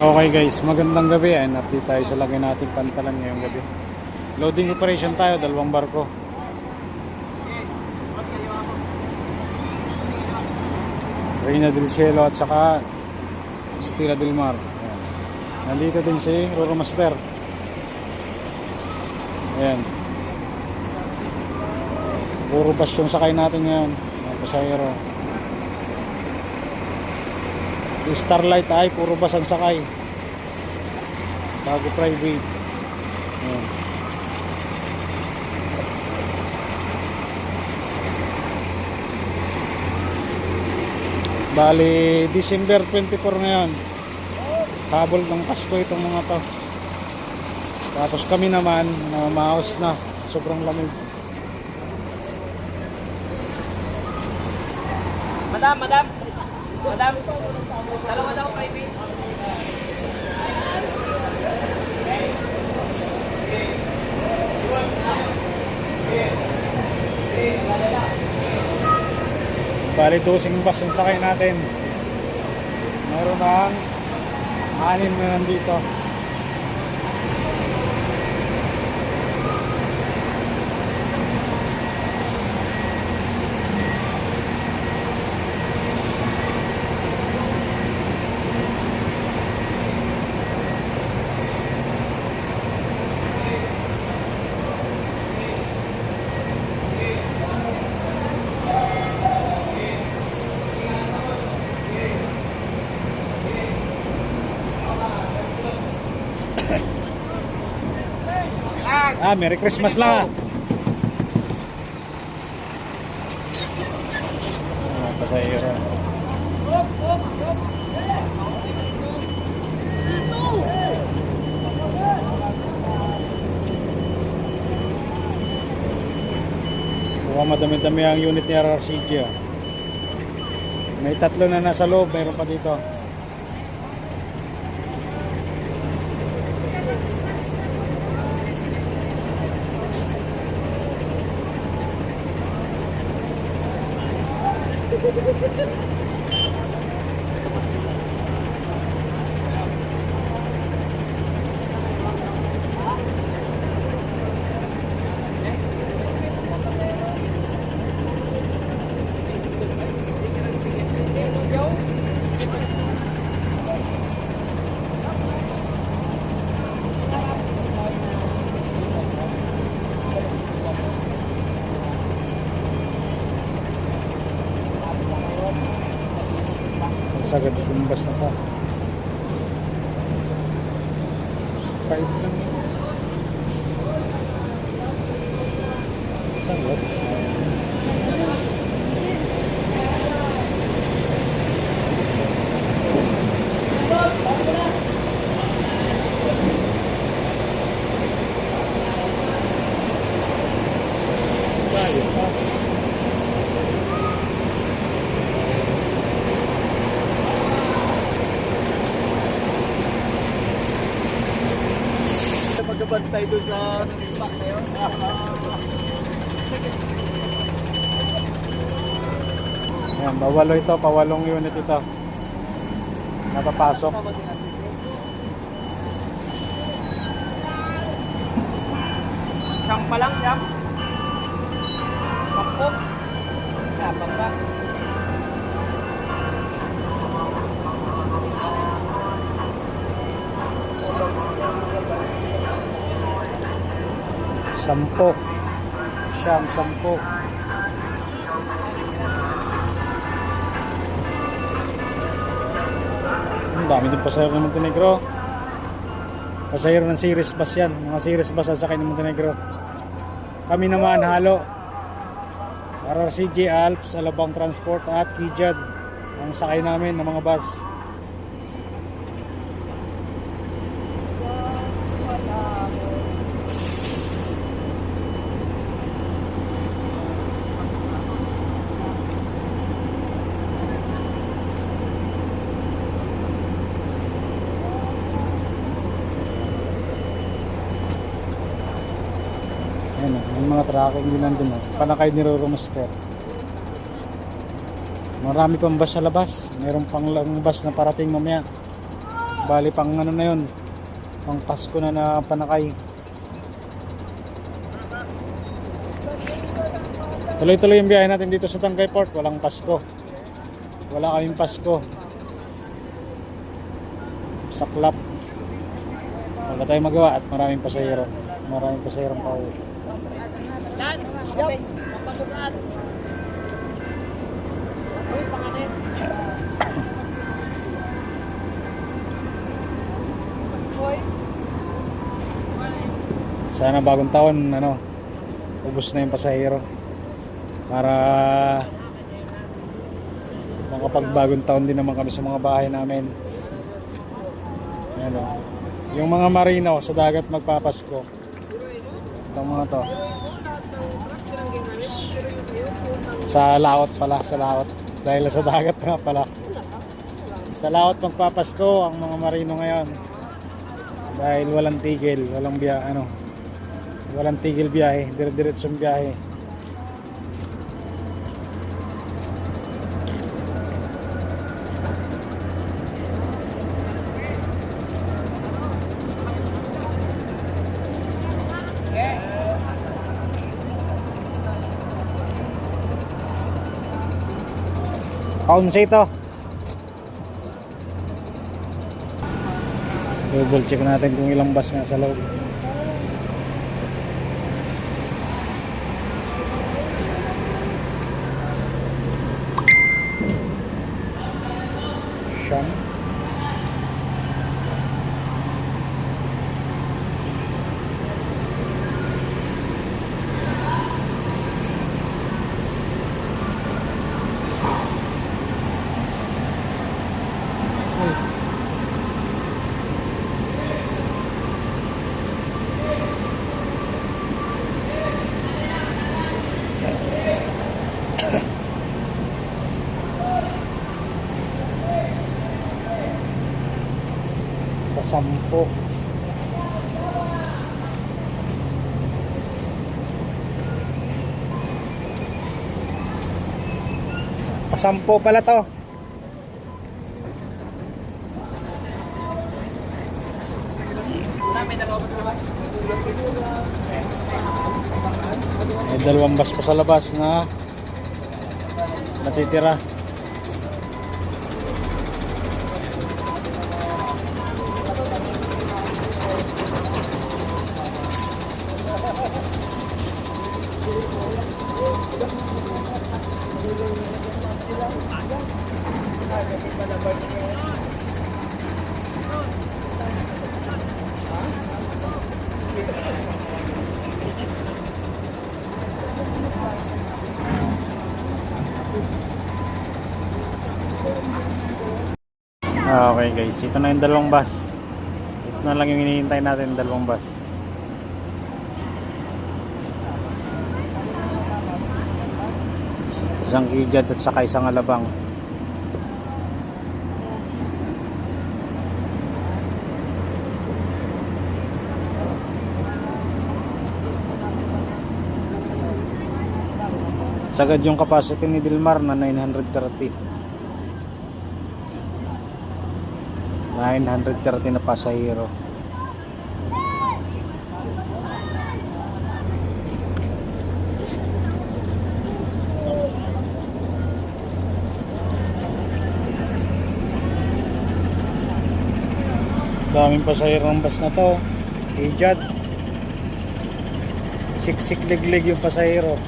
Okay guys, magandang gabi. Update tayo sa lagay nating pantalan ngayong gabi. Loading operation tayo, dalawang barko. Reina del Cielo at saka Stella del Mar. Ayan. Nandito din si Roro Master. Ayan. Puro bus yung sakay natin ngayon. Mga pasahero. Si Starlight ay puro bus ang sakay. Bago private. Ayan. Bali December 24 ngayon. Habol ng Pasko itong mga to. Tapos kami naman namamaos na. Sobrang lamig. Madam. Dalawa daw private. Bali dosing bus yung sakay natin. Meron ng 6 na nandito. Merry Christmas lang. Pasahero. Mukhang madami-dami ang unit ni RRCG. May 3 na nasa loob, mayroon pa dito. Sagad tumbas na pa. Pait lang. Sagad. Tayo pa. Magkabantay doon sa impact na yun. Ayan, bawalo ito, pawalong unit ito. Napapasok. Siyang pa lang, siyang. Pakpo. Sapang pa. Sampo. Siyam, 10. Ang dami din pasahero ng Montenegro. Pasahero ng series bus yan. Mga series bus ang sakay ng Montenegro. Kami naman halo. RRCG, Alps, Alabang Transport at Kijad ang sakay namin ng mga bus. Ayan, may mga tracking din nandun. Panakay ni Roro Master. Marami pang bus sa labas. Mayroon pang lang bus na parating mamaya. Bali pang ano na yun, pang Pasko na panakay. Tuloy-tuloy yung biyahe natin dito sa Tangkay Port. Walang Pasko. Wala kaming Pasko. Saklap. Wala tayong magawa at maraming pasahero. Maraming pasaherong pauwi. Dan, siap. Papagugaan. Uy, panganin. Sana bagong taon, ubos na yung pasahero. Para makapagbagong taon din naman kami sa mga bahay namin. Ayan o. Yung mga marino sa dagat magpapasko. Itong mga to. Sa laot pala, sa laot. Dahil sa dagat nga pala. Sa laot magpapasko ang mga marino ngayon. Dahil walang tigil, walang walang tigil biyahe, dire-diretsong biyahe. Kaunsi ito. Double check natin kung ilang bus nga sa loob. Siyam. Pasampo. Pasampo pala to. May dalawa pa sa labas. May dalawang bus pa sa labas na natitira. Okay guys, ito na yung dalawang bus. Ito na lang yung hinihintay natin, dalawang bus. Isang Kijat at saka isang Alabang. Sagad yung capacity ni Dilmar na 930. 930 na pasahero. Daming pasahero ng bus na to. Kijat. Siksik liglig yung pasahero.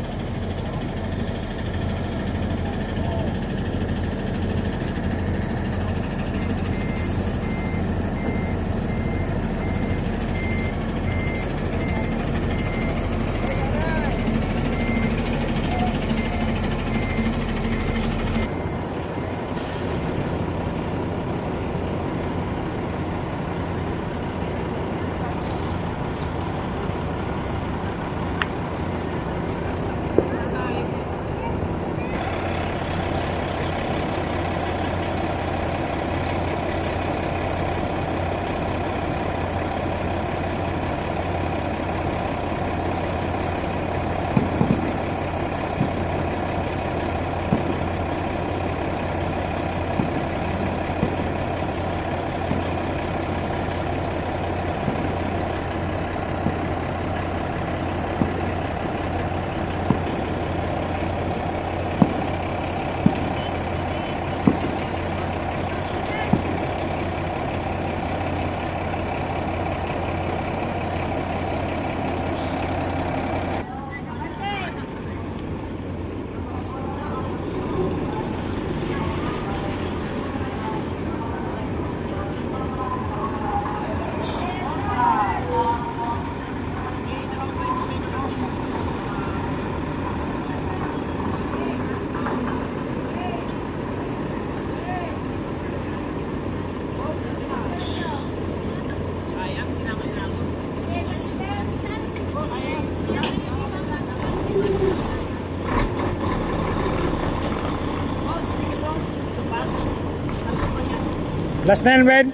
Last na yan, Ben.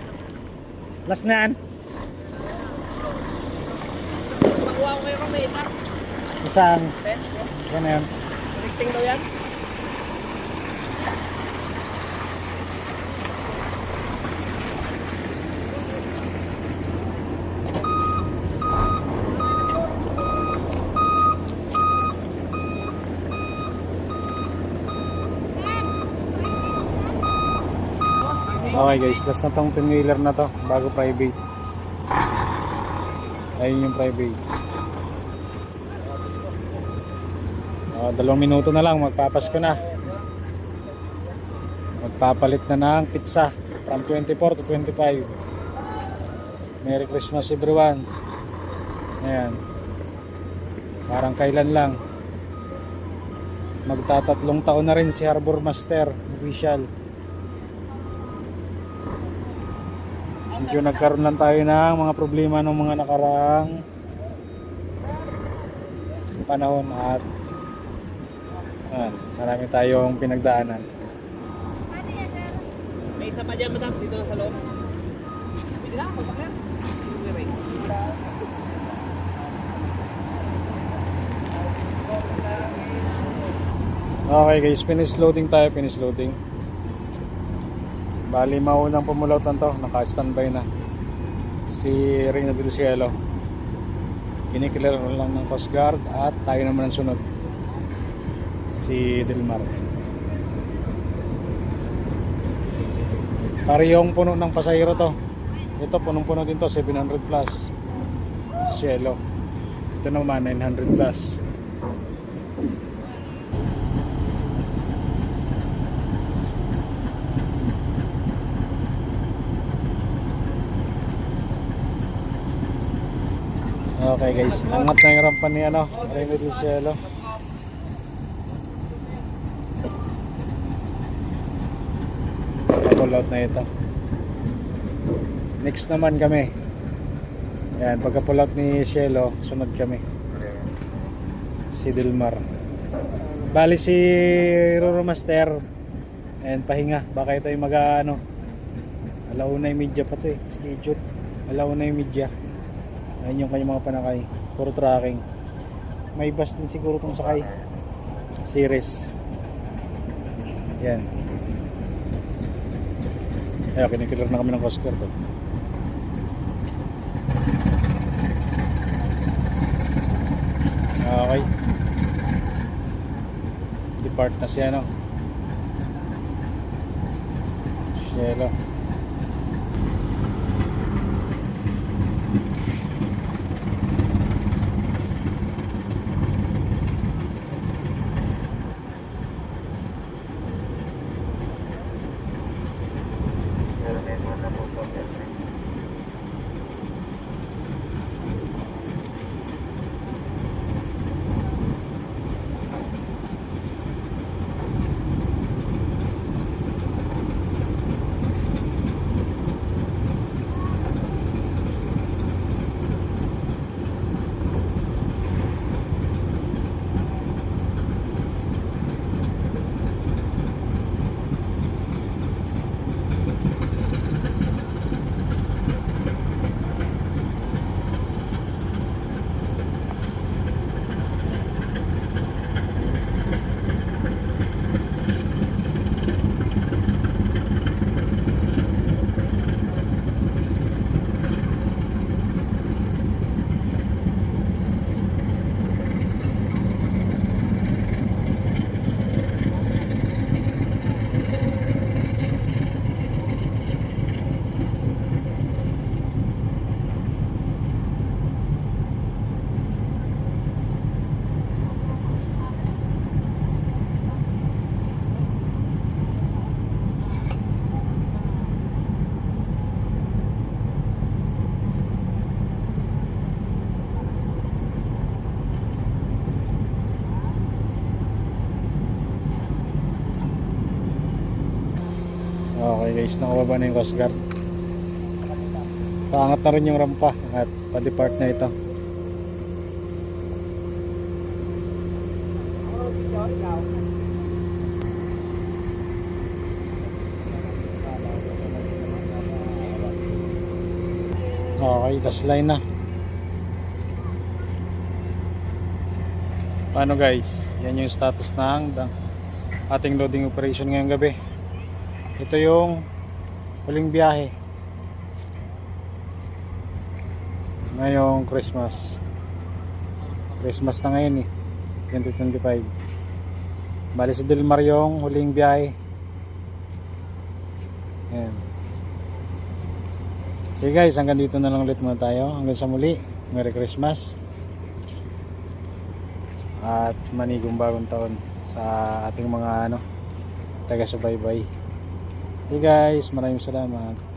Last na yan. Makuha ko kayo kung may isa. Isang. Ben, Yan na yan. connecting daw yan. Okay guys, last na tong 10-wheeler na to. Bago private. Ayun yung private. 2 minuto na lang, magpapasko na. Magpapalit na ng pizza from 24 to 25. Merry Christmas everyone. Ayan. Parang kailan lang. Magtatatlong taon na rin si Harbor Master official. Medyo nagkaroon lang tayo ng mga problema ng mga nakaraang panahon at marami tayong pinagdaanan. May isa pa dyan masam dito sa loob. Pwede na, magpakyan. Okay guys, finish loading tayo, finish loading. Bali maunang pumulaut lang to, naka-standby na si Reyna del Cielo. Kinikilala lang ng Coast Guard at tayo naman ang sunod, si Delmar. Parehong puno ng pasahero to. Ito punong-puno din to, 700 plus Cielo. Ito naman 900 plus. Okay guys, angat na yung rampa ni Reyna del Cielo. Pull out na ito. Next naman kami. Yan, pagka pull out ni Cielo, sunod kami. Si Delmar. Bali si Roro Master. And pahinga, baka ito yung alauna yung media pa to eh, schedule. Alauna yung media. Ayun yung kanyang mga panakay. Puro tracking. May bus din siguro itong sakay. Series. Yan. Ayun, kinikilor na kami ng Coast Guard to. Okay. Depart na siya Cielo. Okay guys, nakababa na yung Coast Guard. Paangat na rin yung rampa at pa-depart na ito. Okay, last line na. Paano guys? Yan yung status ng ating loading operation ngayong gabi. Ito yung huling biyahe ngayong Christmas na ngayon 2025. Bali sa Del Mar yung huling biyahe. Ayan. Sige guys, hanggang dito na lang ulit muna tayo. Hanggang sa muli, Merry Christmas at manigong bagong taon sa ating mga taga-subaybay. Hey guys, maraming salamat.